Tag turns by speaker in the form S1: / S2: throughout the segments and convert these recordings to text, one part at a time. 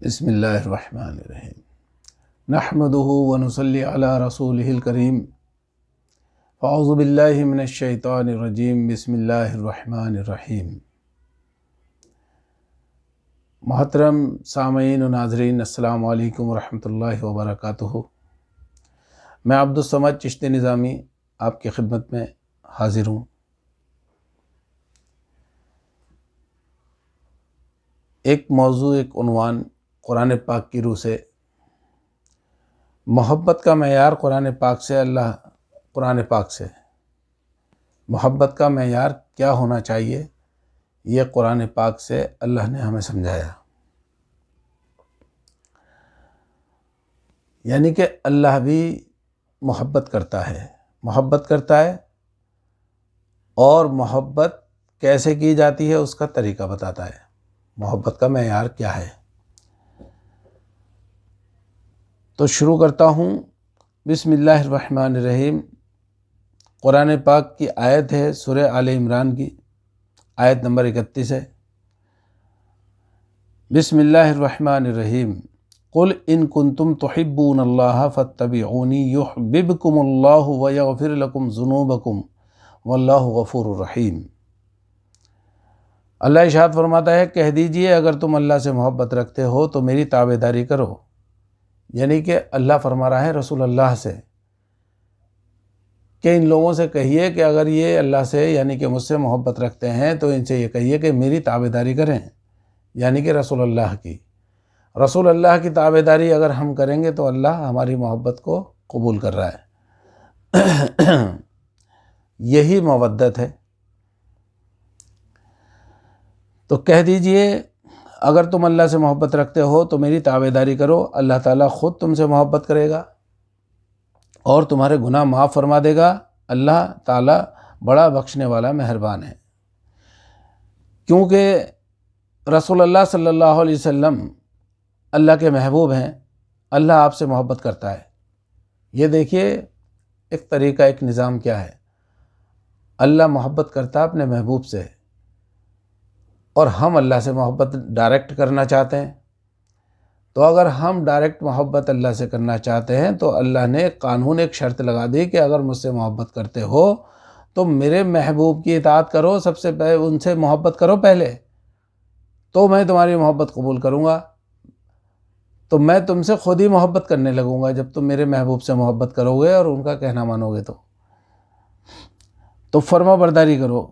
S1: بسم اللہ الرحمن الرحیم نحمدہ ونصلی علی رسولہ الکریم اعوذ باللہ من الشیطان الرجیم بسم اللہ الرحمن الرحیم۔ محترم سامعین و ناظرین، السلام علیکم ورحمۃ اللہ وبرکاتہ۔ میں عبدالصمد چشتی نظامی آپ کی خدمت میں حاضر ہوں۔ ایک موضوع، ایک عنوان قرآن پاک کی روح سے، محبت کا معیار قرآن پاک سے، قرآن پاک سے محبت کا معیار کیا ہونا چاہیے، یہ قرآن پاک سے اللہ نے ہمیں سمجھایا۔ یعنی کہ اللہ بھی محبت کرتا ہے اور محبت کیسے کی جاتی ہے اس کا طریقہ بتاتا ہے، محبت کا معیار کیا ہے۔ تو شروع کرتا ہوں۔ بسم اللہ الرحمن الرحیم۔ قرآن پاک کی آیت ہے سورہ آل عمران کی آیت نمبر 31 ہے۔ بسم اللہ الرحمن الرحیم۔ قل ان کنتم تحبون اللہ فاتبعونی یحببکم اللہ ویغفر لکم ذنوبکم واللہ غفور الرحیم۔ اللہ ارشاد فرماتا ہے، کہہ دیجئے اگر تم اللہ سے محبت رکھتے ہو تو میری تابعداری کرو۔ یعنی کہ اللہ فرما رہا ہے رسول اللہ سے کہ ان لوگوں سے کہیے کہ اگر یہ اللہ سے یعنی کہ مجھ سے محبت رکھتے ہیں تو ان سے یہ کہیے کہ میری تابعداری کریں، یعنی کہ رسول اللہ کی تابعداری اگر ہم کریں گے تو اللہ ہماری محبت کو قبول کر رہا ہے۔ یہی مودت ہے۔ تو کہہ دیجئے اگر تم اللہ سے محبت رکھتے ہو تو میری تابعداری کرو، اللہ تعالیٰ خود تم سے محبت کرے گا اور تمہارے گناہ معاف فرما دے گا۔ اللہ تعالیٰ بڑا بخشنے والا مہربان ہے۔ کیونکہ رسول اللہ صلی اللہ علیہ وسلم اللہ کے محبوب ہیں، اللہ آپ سے محبت کرتا ہے۔ یہ دیکھیے ایک طریقہ، ایک نظام کیا ہے۔ اللہ محبت کرتا ہے اپنے محبوب سے، اور ہم اللہ سے محبت ڈائریکٹ کرنا چاہتے ہیں۔ تو اگر ہم ڈائریکٹ محبت اللہ سے کرنا چاہتے ہیں تو اللہ نے قانون ایک شرط لگا دی کہ اگر مجھ سے محبت کرتے ہو تو میرے محبوب کی اطاعت کرو، سب سے پہلے ان سے محبت کرو پہلے، تو میں تمہاری محبت قبول کروں گا۔ تو میں تم سے خود ہی محبت کرنے لگوں گا جب تم میرے محبوب سے محبت کرو گے اور ان کا کہنا مانو گے تو فرما برداری کرو۔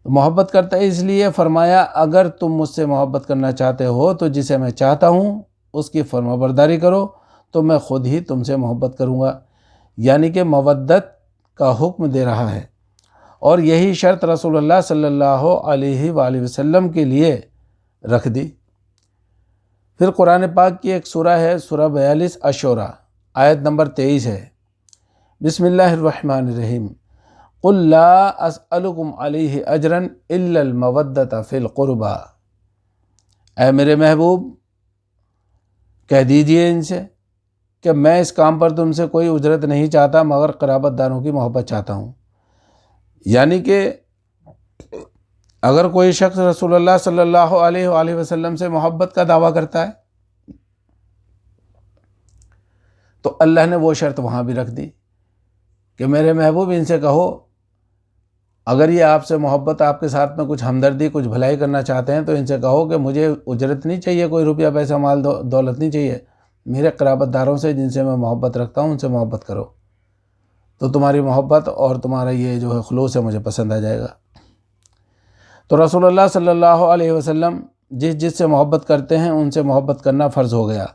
S1: محبت کرتا ہے، اس لیے فرمایا اگر تم مجھ سے محبت کرنا چاہتے ہو تو جسے میں چاہتا ہوں اس کی فرما برداری کرو تو میں خود ہی تم سے محبت کروں گا۔ یعنی کہ مودت کا حکم دے رہا ہے، اور یہی شرط رسول اللہ صلی اللہ علیہ وآلہ وسلم کے لیے رکھ دی۔ پھر قرآن پاک کی ایک سورہ ہے، سورہ 42 الشورى، آیت نمبر 23 ہے۔ بسم اللہ الرحمن الرحیم۔ قل لا اسألکم علیہ اجرا الا المودۃ فی القربى۔ اے میرے محبوب، کہہ دیجئے ان سے کہ میں اس کام پر تم سے کوئی اجرت نہیں چاہتا مگر قرابت داروں کی محبت چاہتا ہوں۔ یعنی کہ اگر کوئی شخص رسول اللہ صلی اللہ علیہ وآلہ وسلم سے محبت کا دعویٰ کرتا ہے تو اللہ نے وہ شرط وہاں بھی رکھ دی کہ میرے محبوب ان سے کہو اگر یہ آپ سے محبت، آپ کے ساتھ میں کچھ ہمدردی، کچھ بھلائی کرنا چاہتے ہیں تو ان سے کہو کہ مجھے اجرت نہیں چاہیے، کوئی روپیہ پیسہ مال دولت نہیں چاہیے، میرے قرابت داروں سے جن سے میں محبت رکھتا ہوں ان سے محبت کرو تو تمہاری محبت اور تمہارا یہ جو ہے خلوص ہے مجھے پسند آ جائے گا۔ تو رسول اللہ صلی اللہ علیہ وسلم جس سے محبت کرتے ہیں ان سے محبت کرنا فرض ہو گیا،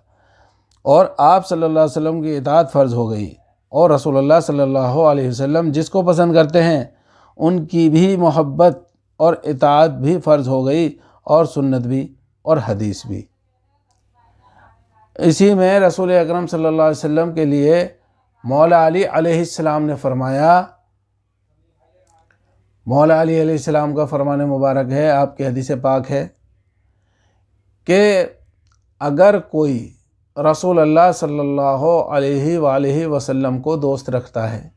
S1: اور آپ صلی اللہ علیہ وسلم کی اطاعت فرض ہو گئی، اور رسول اللہ صلی اللہ علیہ وسلم جس کو پسند کرتے ہیں ان کی بھی محبت اور اطاعت بھی فرض ہو گئی، اور سنت بھی اور حدیث بھی۔ اسی میں رسول اکرم صلی اللہ علیہ وسلم کے لیے مولا علی علیہ السلام نے فرمایا، مولا علی علیہ السلام کا فرمان مبارک ہے، آپ کی حدیث پاک ہے کہ اگر کوئی رسول اللہ صلی اللہ علیہ وآلہ وسلم کو دوست رکھتا ہے،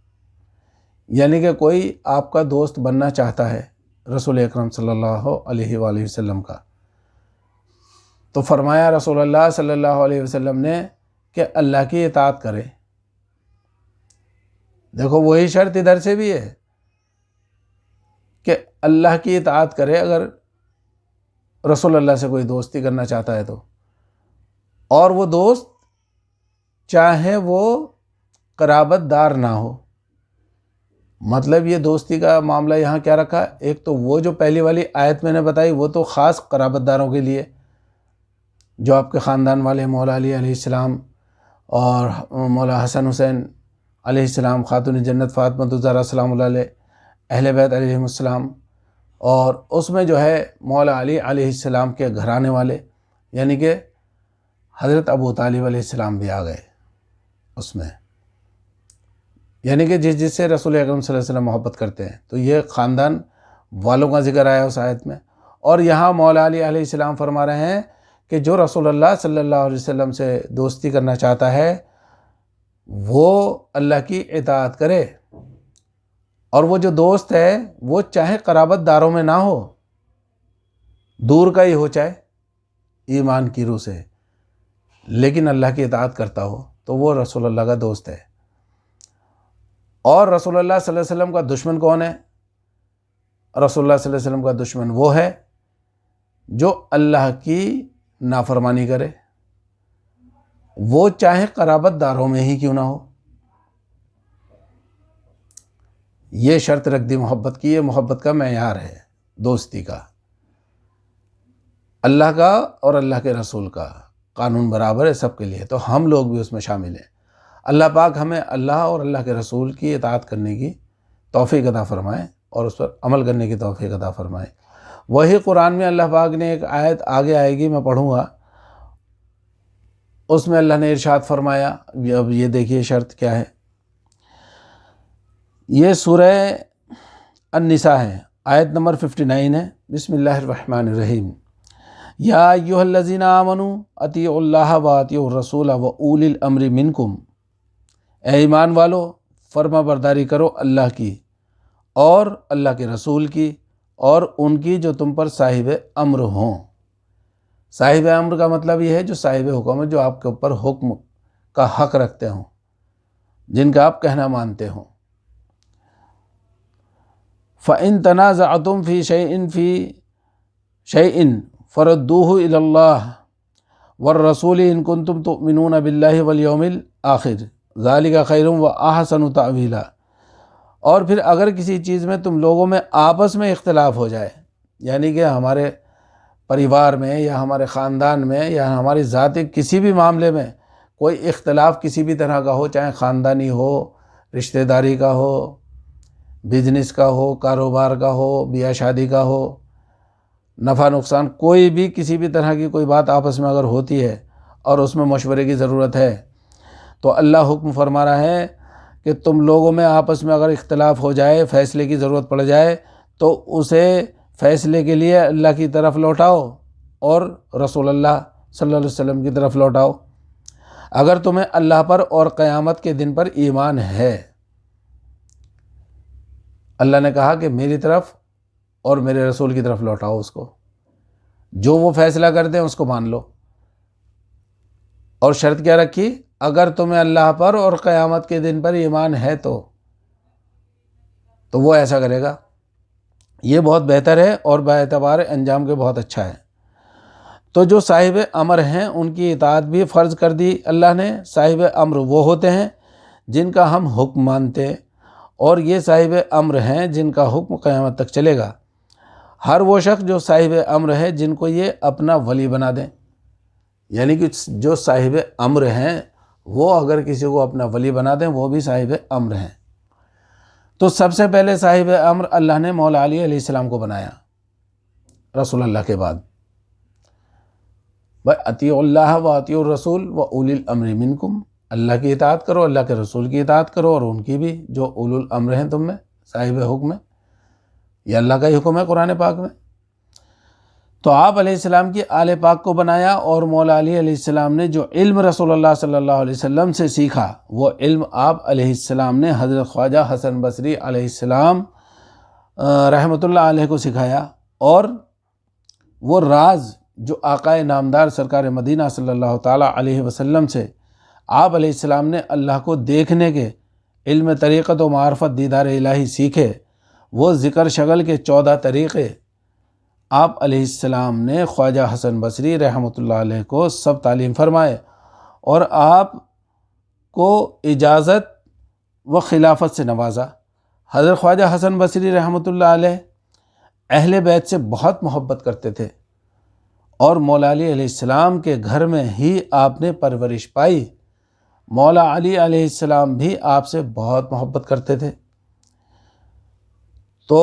S1: یعنی کہ کوئی آپ کا دوست بننا چاہتا ہے رسول اکرم صلی اللہ علیہ وآلہ وسلم کا، تو فرمایا رسول اللہ صلی اللہ علیہ وسلم نے کہ اللہ کی اطاعت کرے۔ دیکھو وہی شرط ادھر سے بھی ہے کہ اللہ کی اطاعت کرے اگر رسول اللہ سے کوئی دوستی کرنا چاہتا ہے تو، اور وہ دوست چاہے وہ قرابت دار نہ ہو۔ مطلب یہ دوستی کا معاملہ یہاں کیا رکھا، ایک تو وہ جو پہلی والی آیت میں نے بتائی وہ تو خاص قرابت داروں کے لیے، جو آپ کے خاندان والے، مولا علی علیہ السلام اور مولا حسن حسین علیہ السلام، خاتون جنت فاطمہ الزہرا سلام اللہ علیہ، اہل بیت علیہم السلام، اور اس میں جو ہے مولا علی علیہ السلام کے گھرانے والے، یعنی کہ حضرت ابو طالب علیہ السلام بھی آ گئے اس میں، یعنی کہ جس سے رسول اکرم صلی اللہ علیہ وسلم محبت کرتے ہیں، تو یہ خاندان والوں کا ذکر آیا اس آیت میں۔ اور یہاں مولا علی علیہ السلام فرما رہے ہیں کہ جو رسول اللہ صلی اللہ علیہ وسلم سے دوستی کرنا چاہتا ہے وہ اللہ کی اطاعت کرے، اور وہ جو دوست ہے وہ چاہے قرابت داروں میں نہ ہو، دور کا ہی ہو چاہے ایمان کی روح سے، لیکن اللہ کی اطاعت کرتا ہو تو وہ رسول اللہ کا دوست ہے۔ اور رسول اللہ صلی اللہ علیہ وسلم کا دشمن کون ہے؟ رسول اللہ صلی اللہ علیہ وسلم کا دشمن وہ ہے جو اللہ کی نافرمانی کرے، وہ چاہے قرابت داروں میں ہی کیوں نہ ہو۔ یہ شرط رکھ دی محبت کی، یہ محبت کا معیار ہے دوستی کا، اللہ کا اور اللہ کے رسول کا قانون برابر ہے سب کے لیے، تو ہم لوگ بھی اس میں شامل ہیں۔ اللہ پاک ہمیں اللہ اور اللہ کے رسول کی اطاعت کرنے کی توفیق عطا فرمائے اور اس پر عمل کرنے کی توفیق عطا فرمائے۔ وہی قرآن میں اللہ پاک نے ایک آیت آگے آئے گی، میں پڑھوں گا، اس میں اللہ نے ارشاد فرمایا، اب یہ دیکھیے شرط کیا ہے۔ یہ سورہ النساء ہے، آیت نمبر 59 ہے۔ بسم اللہ الرحمن الرحیم۔ یا ایھا الذین آمنوا اطیعوا اللہ واطیعوا الرسول واولی الامر منکم، اے ایمان والو فرما برداری کرو اللہ کی اور اللہ کے رسول کی اور ان کی جو تم پر صاحب امر ہوں۔ صاحب امر کا مطلب یہ ہے جو صاحب حکم ہے، جو آپ کے اوپر حکم کا حق رکھتے ہوں، جن کا آپ کہنا مانتے ہوں۔ فَإِن تَنَازَعْتُمْ فِي شَيْءٍ فَرُدُّوهُ إِلَى اللَّهِ وَالرَّسُولِ إِن كُنتُمْ تُؤْمِنُونَ بِاللَّهِ وَالْيَوْمِ الْآخِرِ ذَلِكَ خَيْرٌ وَأَحْسَنُ تَأْوِيلًا۔ اور پھر اگر کسی چیز میں تم لوگوں میں آپس میں اختلاف ہو جائے، یعنی کہ ہمارے پریوار میں یا ہمارے خاندان میں یا ہماری ذاتی کسی بھی معاملے میں کوئی اختلاف کسی بھی طرح کا ہو، چاہے خاندانی ہو، رشتہ داری کا ہو، بزنس کا ہو، کاروبار کا ہو، بیاہ شادی کا ہو، نفع نقصان، کوئی بھی کسی بھی طرح کی کوئی بات آپس میں اگر ہوتی ہے اور اس میں مشورے کی ضرورت ہے، تو اللہ حکم فرما رہا ہے کہ تم لوگوں میں آپس میں اگر اختلاف ہو جائے، فیصلے کی ضرورت پڑ جائے، تو اسے فیصلے کے لیے اللہ کی طرف لوٹاؤ اور رسول اللہ صلی اللہ علیہ وسلم کی طرف لوٹاؤ۔ اگر تمہیں اللہ پر اور قیامت کے دن پر ایمان ہے، اللہ نے کہا کہ میری طرف اور میرے رسول کی طرف لوٹاؤ اس کو، جو وہ فیصلہ کرتے ہیں اس کو مان لو۔ اور شرط کیا رکھی؟ اگر تمہیں اللہ پر اور قیامت کے دن پر ایمان ہے تو وہ ایسا کرے گا، یہ بہت بہتر ہے اور باعتبار انجام کے بہت اچھا ہے۔ تو جو صاحب امر ہیں ان کی اطاعت بھی فرض کر دی اللہ نے۔ صاحب امر وہ ہوتے ہیں جن کا ہم حکم مانتے ہیں، اور یہ صاحب امر ہیں جن کا حکم قیامت تک چلے گا۔ ہر وہ شخص جو صاحب امر ہے جن کو یہ اپنا ولی بنا دیں، یعنی کہ جو صاحب امر ہیں وہ اگر کسی کو اپنا ولی بنا دیں وہ بھی صاحب امر ہیں۔ تو سب سے پہلے صاحب امر اللہ نے مولا علی علیہ السلام کو بنایا رسول اللہ کے بعد۔ اطیعوا اللہ و اطیعوا الرسول و اولی الامر منکم، اللہ کی اطاعت کرو، اللہ کے رسول کی اطاعت کرو، اور ان کی بھی جو اولو الامر ہیں تم میں، صاحب حکم ہے، یہ اللہ کا ہی حکم ہے قرآن پاک میں۔ تو آپ علیہ السلام کی آل پاک کو بنایا، اور مولا علی علیہ السلام نے جو علم رسول اللہ صلی اللہ علیہ وسلم سے سیکھا وہ علم آپ علیہ السلام نے حضرت خواجہ حسن بصری علیہ السلام رحمۃ اللہ علیہ کو سکھایا، اور وہ راز جو آقائے نامدار سرکار مدینہ صلی اللہ تعالیٰ علیہ وسلم سے آپ علیہ السلام نے اللہ کو دیکھنے کے علم طریقت و معرفت دیدار الہی سیکھے، وہ ذکر شغل کے 14 طریقے آپ علیہ السلام نے خواجہ حسن بصری رحمۃ اللہ علیہ کو سب تعلیم فرمائے، اور آپ کو اجازت و خلافت سے نوازا۔ حضرت خواجہ حسن بصری رحمۃ اللہ علیہ اہل بیت سے بہت محبت کرتے تھے، اور مولا علی علیہ السلام کے گھر میں ہی آپ نے پرورش پائی۔ مولا علی علیہ السلام بھی آپ سے بہت محبت کرتے تھے۔ تو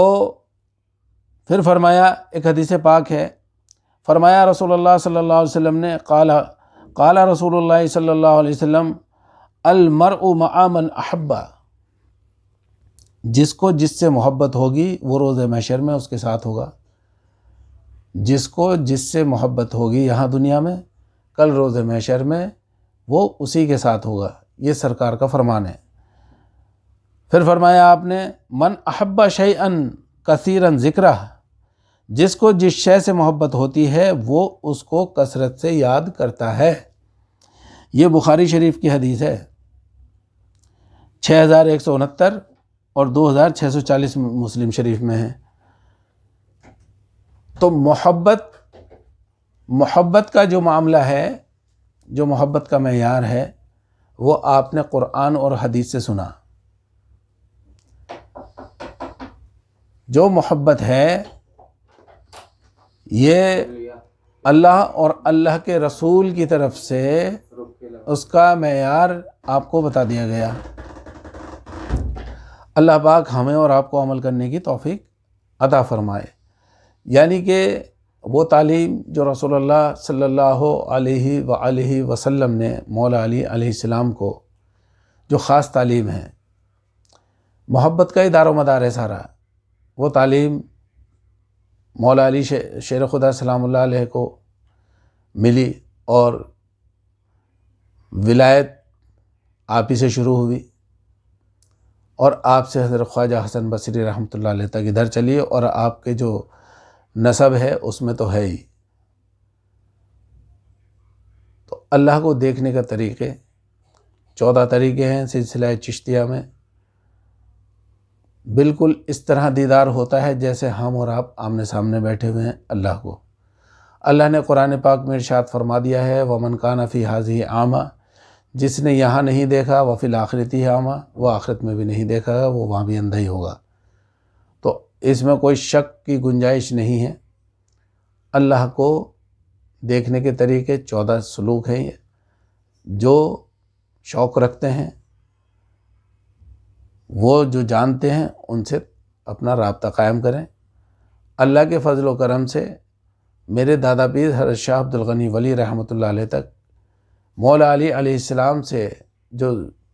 S1: پھر فرمایا، ایک حدیث پاک ہے، فرمایا رسول اللہ صلی اللہ علیہ وسلم نے قال رسول اللہ صلی اللہ علیہ وسلم المرء مع من احبہ، جس کو جس سے محبت ہوگی وہ روز محشر میں اس کے ساتھ ہوگا۔ جس کو جس سے محبت ہوگی یہاں دنیا میں، کل روز محشر میں وہ اسی کے ساتھ ہوگا۔ یہ سرکار کا فرمان ہے۔ پھر فرمایا آپ نے من احب شیئا کثیرا ذکرہ، جس کو جس شے سے محبت ہوتی ہے وہ اس کو کثرت سے یاد کرتا ہے۔ یہ بخاری شریف کی حدیث ہے، 6169 اور 2640 مسلم شریف میں ہے۔ تو محبت کا جو معاملہ ہے، جو محبت کا معیار ہے، وہ آپ نے قرآن اور حدیث سے سنا۔ جو محبت ہے یہ اللہ اور اللہ کے رسول کی طرف سے اس کا معیار آپ کو بتا دیا گیا۔ اللہ پاک ہمیں اور آپ کو عمل کرنے کی توفیق عطا فرمائے۔ یعنی کہ وہ تعلیم جو رسول اللہ صلی اللہ علیہ وآلہ وسلم نے مولا علی علیہ السلام کو جو خاص تعلیم ہے، محبت کا ہی دار و مدار ہے سارا، وہ تعلیم مولا علی شیر خدا سلام اللہ علیہ کو ملی، اور ولایت آپ ہی سے شروع ہوئی، اور آپ سے حضرت خواجہ حسن بصری رحمۃ اللہ علیہ تک ادھر چلی، اور آپ کے جو نسب ہے اس میں تو ہے ہی۔ تو اللہ کو دیکھنے کا طریقے 14 طریقے ہیں سلسلہ چشتیہ میں۔ بالکل اس طرح دیدار ہوتا ہے جیسے ہم اور آپ آمنے سامنے بیٹھے ہوئے ہیں اللہ کو۔ اللہ نے قرآن پاک میں ارشاد فرما دیا ہے وَمَنْ كَانَ فِي هَٰذِهِ أَعْمَىٰ، جس نے یہاں نہیں دیکھا وَفِي الْآخِرَةِ أَعْمَىٰ، وہ آخرت میں بھی نہیں دیکھا گا، وہ وہاں بھی اندھا ہی ہوگا۔ تو اس میں کوئی شک کی گنجائش نہیں ہے۔ اللہ کو دیکھنے کے طریقے 14 سلوک ہیں، یہ جو شوق رکھتے ہیں، وہ جو جانتے ہیں، ان سے اپنا رابطہ قائم کریں۔ اللہ کے فضل و کرم سے میرے دادا پیر حضرت شاہ عبد الغنی ولی رحمۃ اللہ علیہ تک مولا علی علیہ السلام سے جو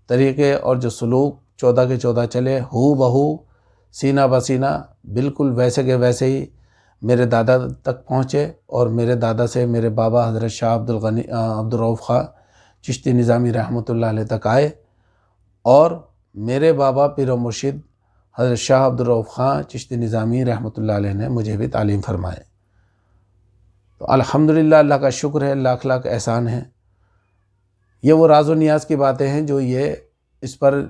S1: طریقے اور جو سلوک 14 کے 14 چلے، ہو بہو سینہ بسینہ بالکل ویسے کے ویسے ہی میرے دادا تک پہنچے، اور میرے دادا سے میرے بابا حضرت شاہ عبد الرؤف خاں چشتی نظامی رحمۃ اللہ علیہ تک آئے، اور میرے بابا پیر و مرشد حضرت شاہ عبد الرؤف خاں چشتی نظامی رحمۃ اللہ علیہ نے مجھے بھی تعلیم فرمائے۔ تو الحمدللہ اللہ کا شکر ہے، لاکھ لاکھ احسان ہے۔ یہ وہ راز و نیاز کی باتیں ہیں جو یہ اس پر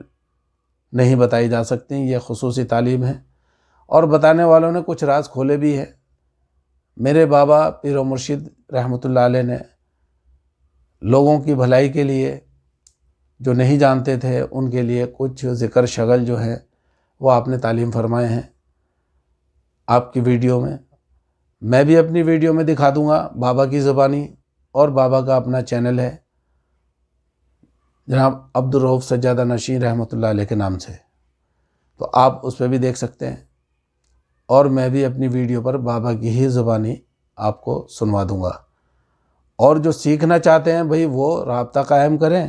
S1: نہیں بتائی جا سکتی، یہ خصوصی تعلیم ہے، اور بتانے والوں نے کچھ راز کھولے بھی ہیں۔ میرے بابا پیر و مرشد رحمۃ اللہ علیہ نے لوگوں کی بھلائی کے لیے، جو نہیں جانتے تھے ان کے لیے کچھ ذکر شغل جو ہے وہ آپ نے تعلیم فرمائے ہیں آپ کی ویڈیو میں۔ میں بھی اپنی ویڈیو میں دکھا دوں گا بابا کی زبانی، اور بابا کا اپنا چینل ہے جناب عبد الرؤف سجادہ نشین رحمۃ اللہ علیہ کے نام سے، تو آپ اس پہ بھی دیکھ سکتے ہیں، اور میں بھی اپنی ویڈیو پر بابا کی ہی زبانی آپ کو سنوا دوں گا۔ اور جو سیکھنا چاہتے ہیں بھئی وہ رابطہ قائم کریں،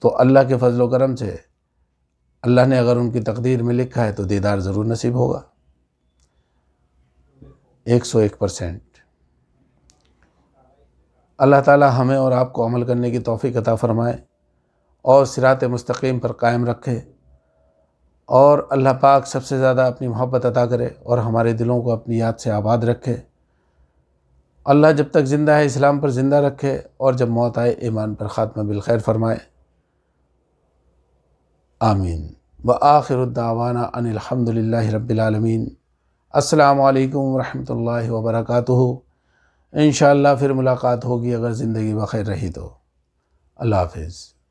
S1: تو اللہ کے فضل و کرم سے اللہ نے اگر ان کی تقدیر میں لکھا ہے تو دیدار ضرور نصیب ہوگا 101%۔ اللہ تعالی ہمیں اور آپ کو عمل کرنے کی توفیق عطا فرمائے، اور صراط مستقیم پر قائم رکھے، اور اللہ پاک سب سے زیادہ اپنی محبت عطا کرے، اور ہمارے دلوں کو اپنی یاد سے آباد رکھے۔ اللہ جب تک زندہ ہے اسلام پر زندہ رکھے، اور جب موت آئے ایمان پر خاتمہ بالخیر فرمائے، آمین۔ وآخر الدعوانا ان الحمد للہ رب العالمین۔ السلام علیکم ورحمۃ اللہ وبرکاتہ۔ انشاءاللہ پھر ملاقات ہوگی اگر زندگی بخیر رہی تو۔ اللہ حافظ۔